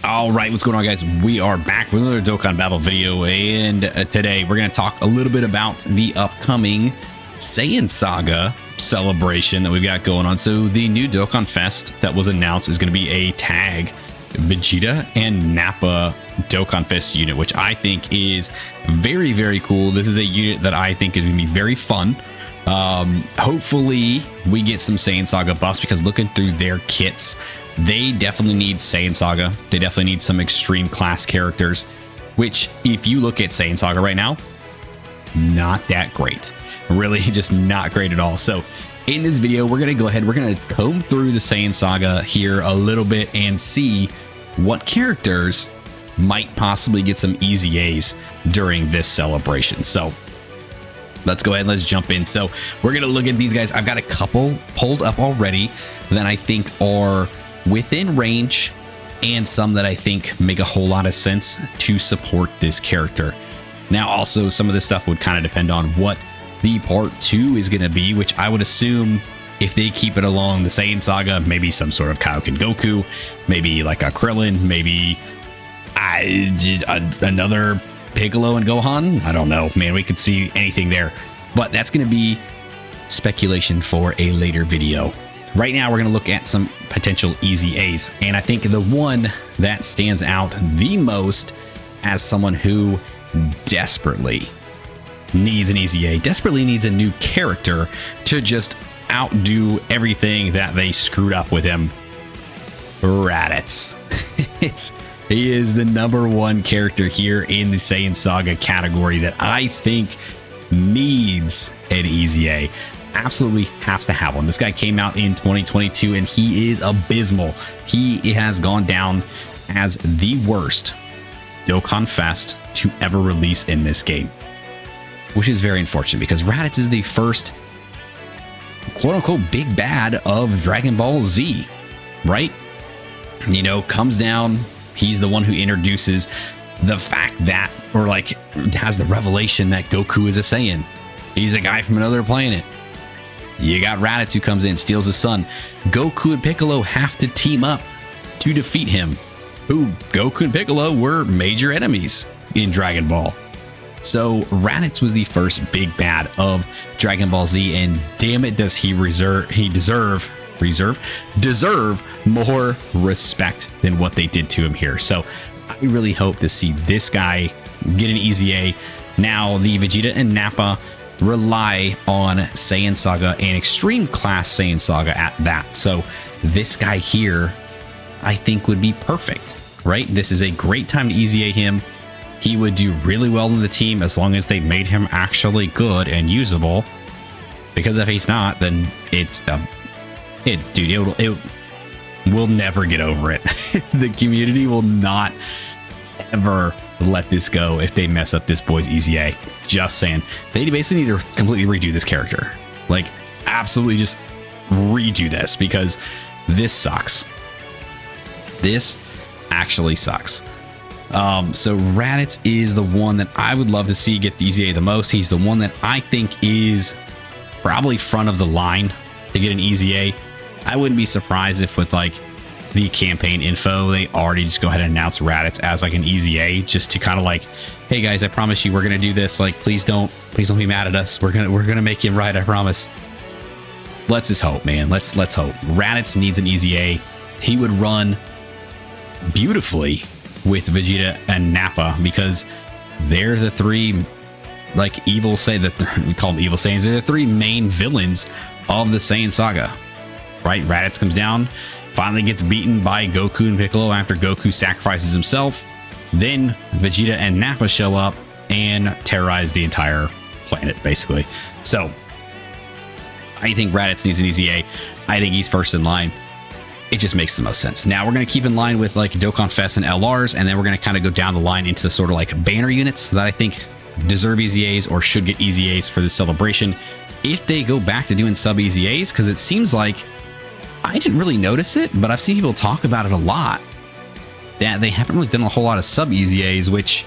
All right, what's going on, guys? We are back with another Dokkan Battle video, and today we're going to talk a little bit about the upcoming Saiyan Saga celebration that we've got going on. So the new Dokkanfest that was announced is going to be a tag Vegeta and Nappa Dokkanfest unit, which I think is very, very cool. This is a unit that I think is going to be very fun. Hopefully we get some Saiyan Saga buffs, because looking through their kits, they definitely need Saiyan Saga. They definitely need some extreme class characters, which if you look at Saiyan Saga right now, not that great. Really just not great at all. So in this video, we're going to go ahead, we're going to comb through the Saiyan Saga here a little bit and see what characters might possibly get some EZAs during this celebration. So let's go ahead and let's jump in. So we're going to look at these guys. I've got a couple pulled up already that I think are within range, and some that I think make a whole lot of sense to support this character. Now, also, some of this stuff would kind of depend on what the part 2 is going to be, which I would assume if they keep it along the Saiyan Saga, maybe some sort of Kaioken Goku, maybe like a Krillin, maybe another Piccolo and Gohan. I don't know, man. We could see anything there, but that's going to be speculation for a later video. Right now, we're going to look at some potential EZAs, and I think the one that stands out the most as someone who desperately needs an EZA, desperately needs a new character to just outdo everything that they screwed up with him, Raditz. He is the #1 character here in the Saiyan Saga category that I think needs an EZA. Absolutely has to have one. This guy came out in 2022 and he is abysmal. He has gone down as the worst Dokkanfest to ever release in this game, which is very unfortunate because Raditz is the first quote-unquote big bad of Dragon Ball Z, right? You know, comes down, he's the one who introduces the fact that, or like has the revelation that Goku is a Saiyan. He's a guy from another planet. You got Raditz who comes in, steals his son. Goku and Piccolo have to team up to defeat him. Who, Goku and Piccolo were major enemies in Dragon Ball. So Raditz was the first big bad of Dragon Ball Z, and damn it, does he deserve more respect than what they did to him here. So I really hope to see this guy get an EZA. Now the Vegeta and Nappa rely on Saiyan Saga and extreme class Saiyan Saga at that. So this guy here, I think, would be perfect, right? This is a great time to EZA him. He would do really well in the team as long as they made him actually good and usable. Because if he's not, then we'll never get over it. The community will not ever let this go if they mess up this boy's EZA. Just saying. They basically need to completely redo this character. Like, absolutely just redo this, because this sucks. This actually sucks. So Raditz is the one that I would love to see get the EZA the most. He's the one that I think is probably front of the line to get an EZA. I wouldn't be surprised if with like the campaign info, they already just go ahead and announce Raditz as like an EZA, just to kind of like, hey guys, I promise you we're gonna do this. Like, please don't be mad at us. We're gonna make him right, I promise. Let's just hope, man. Let's hope. Raditz needs an EZA. He would run beautifully with Vegeta and Nappa, because they're the three, like, we call them evil Saiyans. They're the three main villains of the Saiyan Saga, right? Raditz comes down, finally gets beaten by Goku and Piccolo after Goku sacrifices himself. Then Vegeta and Nappa show up and terrorize the entire planet, basically. So I think Raditz needs an EZA. I think he's first in line. It just makes the most sense. Now we're going to keep in line with like Dokkanfest and LRs, and then we're going to kind of go down the line into sort of like banner units that I think deserve EZAs or should get EZAs for this celebration, if they go back to doing sub EZAs, because it seems like, I didn't really notice it, but I've seen people talk about it a lot, that they haven't really done a whole lot of sub EZAs, which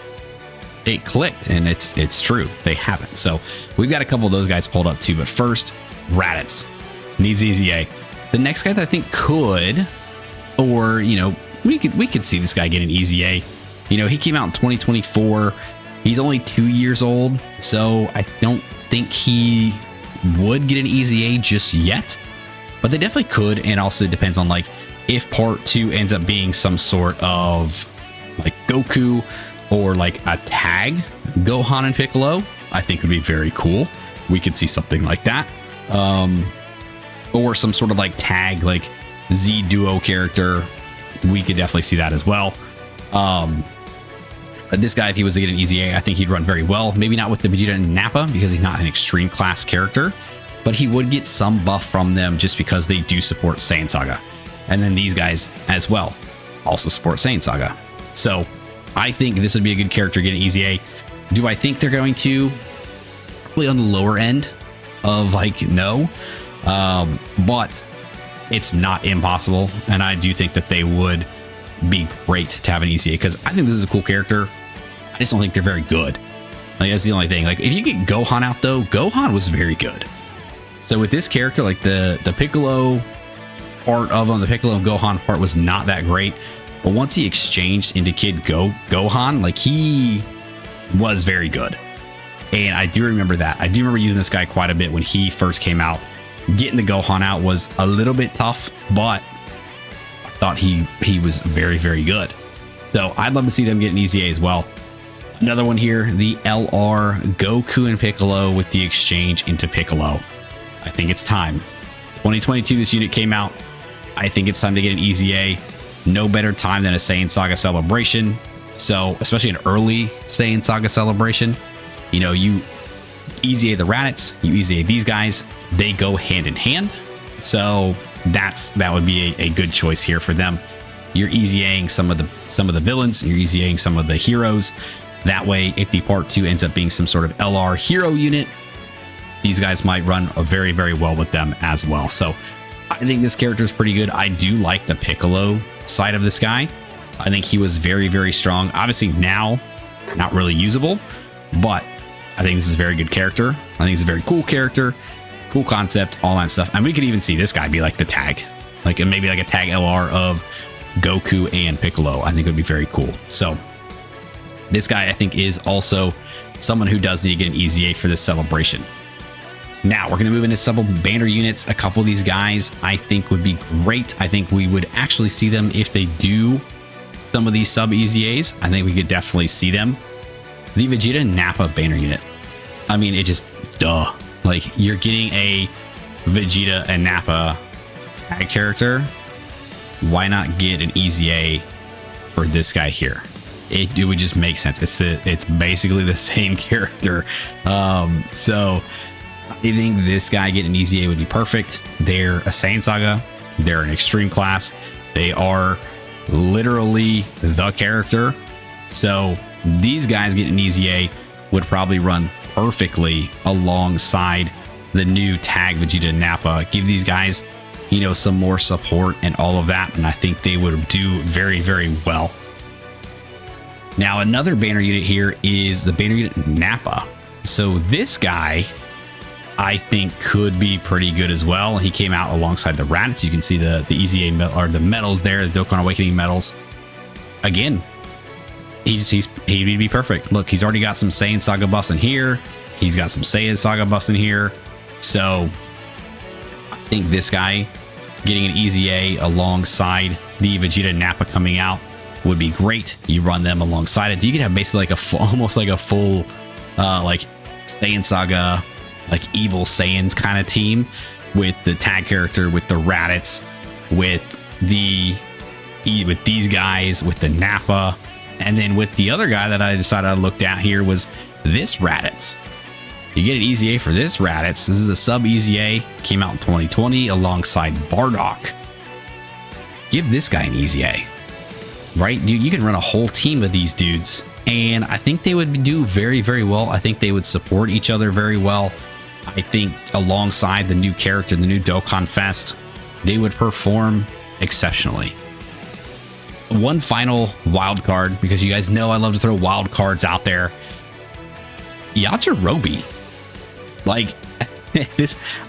it clicked, and it's true, they haven't. So we've got a couple of those guys pulled up too, but first, Raditz needs EZA. The next guy that I think could, or, you know, we could see this guy get an EZA. You know, he came out in 2024. He's only 2 years old, so I don't think he would get an EZA just yet, but they definitely could. And also it depends on like if part 2 ends up being some sort of like Goku or like a tag Gohan and Piccolo, I think would be very cool. We could see something like that, or some sort of like tag like Z duo character. We could definitely see that as well. This guy, if he was to get an EZA, I think he'd run very well. Maybe not with the Vegeta and Nappa because he's not an extreme class character, but he would get some buff from them just because they do support Saiyan Saga. And then these guys as well also support Saiyan Saga. So I think this would be a good character to get an EZA. Do I think they're going to? Probably on the lower end of like no, but it's not impossible. And I do think that they would be great to have an EZA because I think this is a cool character. I just don't think they're very good. Like that's the only thing. Like if you get Gohan out though, Gohan was very good. So with this character, like the Piccolo part of him, the Piccolo and Gohan part was not that great. But once he exchanged into Kid Gohan, like he was very good. And I do remember that. I do remember using this guy quite a bit when he first came out. Getting the Gohan out was a little bit tough, but I thought he was very, very good. So I'd love to see them get an EZA as well. Another one here, the LR Goku and Piccolo with the exchange into Piccolo. I think it's time. 2022, this unit came out. I think it's time to get an EZA. No better time than a Saiyan Saga celebration. So, especially an early Saiyan Saga celebration, you know, you EZA the Raditz, you EZA these guys, they go hand in hand. So that would be a good choice here for them. You're EZAing some of the villains, you're EZAing some of the heroes. That way, if the part 2 ends up being some sort of LR hero unit, these guys might run very, very well with them as well. So I think this character is pretty good. I do like the Piccolo side of this guy. I think he was very, very strong. Obviously now, not really usable, but I think this is a very good character. I think it's a very cool character, cool concept, all that stuff. And we could even see this guy be like the tag, like maybe like a tag LR of Goku and Piccolo. I think it would be very cool. So this guy, I think, is also someone who does need to get an EZA for this celebration. Now we're going to move into some banner units. A couple of these guys I think would be great. I think we would actually see them if they do some of these sub EZAs. I think we could definitely see them. The Vegeta Nappa banner unit. I mean, it just, duh. Like, you're getting a Vegeta and Nappa tag character. Why not get an EZA for this guy here? It would just make sense. It's basically the same character. So I think this guy getting an EZA would be perfect. They're a Saiyan Saga. They're an extreme class. They are literally the character. So these guys getting an EZA would probably run perfectly alongside the new tag Vegeta and Nappa. Give these guys, you know, some more support and all of that. And I think they would do very, very well. Now, another banner unit here is the banner unit Nappa. So this guy, I think, could be pretty good as well. He came out alongside the Raditz. You can see the EZA or the medals there, the Dokkan Awakening medals. Again, he'd be perfect. Look, he's already got some Saiyan Saga buffs in here. He's got some Saiyan Saga buffs in here. So I think this guy getting an EZA alongside the Vegeta Nappa coming out would be great. You run them alongside it. You could have basically like almost like a full like Saiyan Saga, like evil Saiyans kind of team with the tag character, with the Raditz, with these guys, with the Nappa, and then with the other guy that I decided I looked at here was this Raditz. You get an EZA for this Raditz. This is a sub EZA, came out in 2020 alongside Bardock. Give this guy an EZA. Right, dude, you can run a whole team of these dudes, and I think they would do very, very well. I think they would support each other very well. I think alongside the new character, the new Dokkanfest, they would perform exceptionally. One final wild card, because you guys know I love to throw wild cards out there. Yajirobe. Like,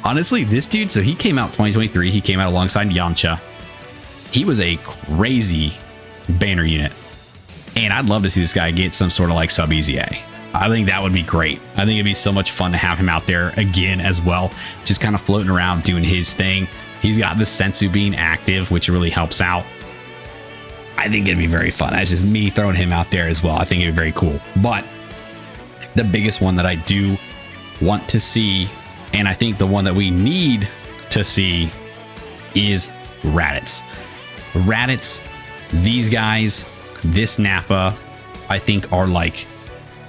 honestly, this dude, so he came out 2023. He came out alongside Yamcha. He was a crazy banner unit. And I'd love to see this guy get some sort of like sub EZA. I think that would be great. I think it'd be so much fun to have him out there again as well, just kind of floating around doing his thing. He's got the sensu being active, which really helps out. I think it'd be very fun. That's just me throwing him out there as well. I think it'd be very cool. But the biggest one that I do want to see, and I think the one that we need to see, is Raditz. Raditz, these guys, this Nappa, I think are like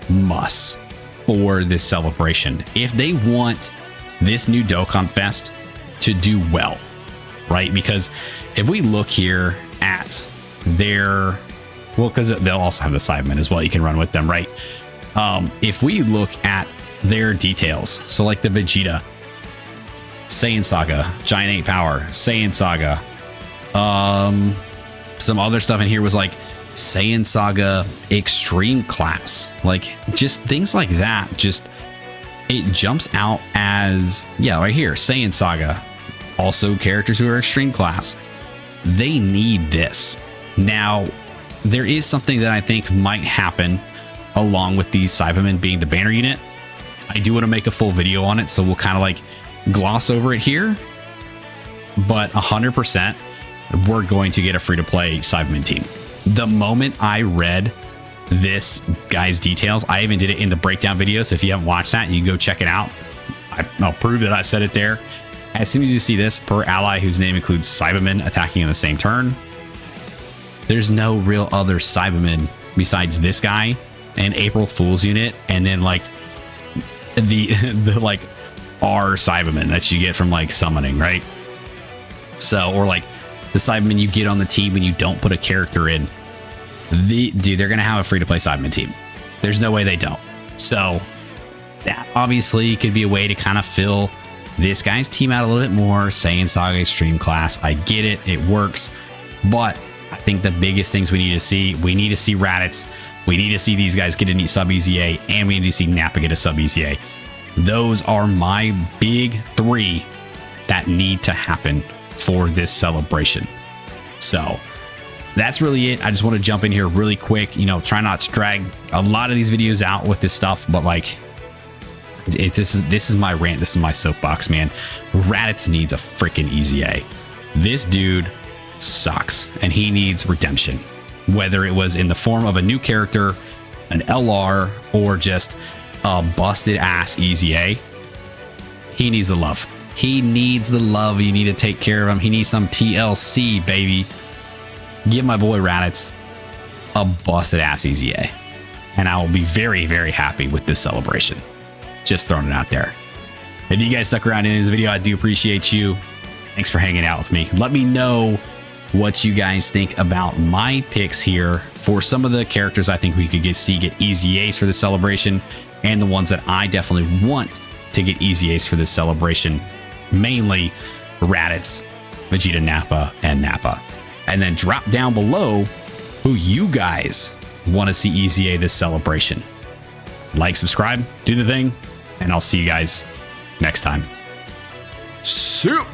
must for this celebration. If they want this new Dokkanfest to do well, right? Because if we look here at their, well, because they'll also have the Cybermen as well, you can run with them, right? If we look at their details, so like the Vegeta, Saiyan Saga, Giant 8 Power, Saiyan Saga, some other stuff in here was like Saiyan Saga Extreme Class, like just things like that. Just it jumps out as, yeah, right here, Saiyan Saga, also characters who are Extreme Class. They need this. Now, there is something that I think might happen along with these Cybermen being the banner unit. I do want to make a full video on it, so we'll kind of like gloss over it here, but 100% we're going to get a free-to-play Cybermen team. The moment I read this guy's details, I even did it in the breakdown video, so if you haven't watched that, you can go check it out. I'll prove that I said it there. As soon as you see this, per ally whose name includes Cybermen attacking in the same turn, there's no real other Cybermen besides this guy and April Fool's unit, and then like the like R Cybermen that you get from like summoning, right? So, or like the Cybermen you get on the team when you don't put a character in. Dude, they're gonna have a free-to-play Cybermen team. There's no way they don't. So that obviously could be a way to kind of fill this guy's team out a little bit more. Saiyan Saga Extreme Class, I get it, it works, but I think the biggest things we need to see Raditz, we need to see these guys get a sub EZA, and we need to see Nappa get a sub EZA. Those are my big three that need to happen for this celebration. So that's really it. I just want to jump in here really quick, you know, try not to drag a lot of these videos out with this stuff, but like this is my rant, this is my soapbox, man. Raditz needs a freaking EZA. This dude sucks and he needs redemption, whether it was in the form of a new character, an LR, or just a busted ass EZA. He needs the love. He needs the love. You need to take care of him. He needs some TLC, baby. Give my boy Raditz a busted ass EZA, and I will be very, very happy with this celebration. Just throwing it out there. If you guys stuck around in this video, I do appreciate you. Thanks for hanging out with me. Let me know what you guys think about my picks here for some of the characters I think we could get EZAs for the celebration, and the ones that I definitely want to get EZAs for this celebration, mainly Raditz, Vegeta, Nappa, and Nappa. And then drop down below who you guys want to see EZA this celebration. Like, subscribe, do the thing, and I'll see you guys next time. See you.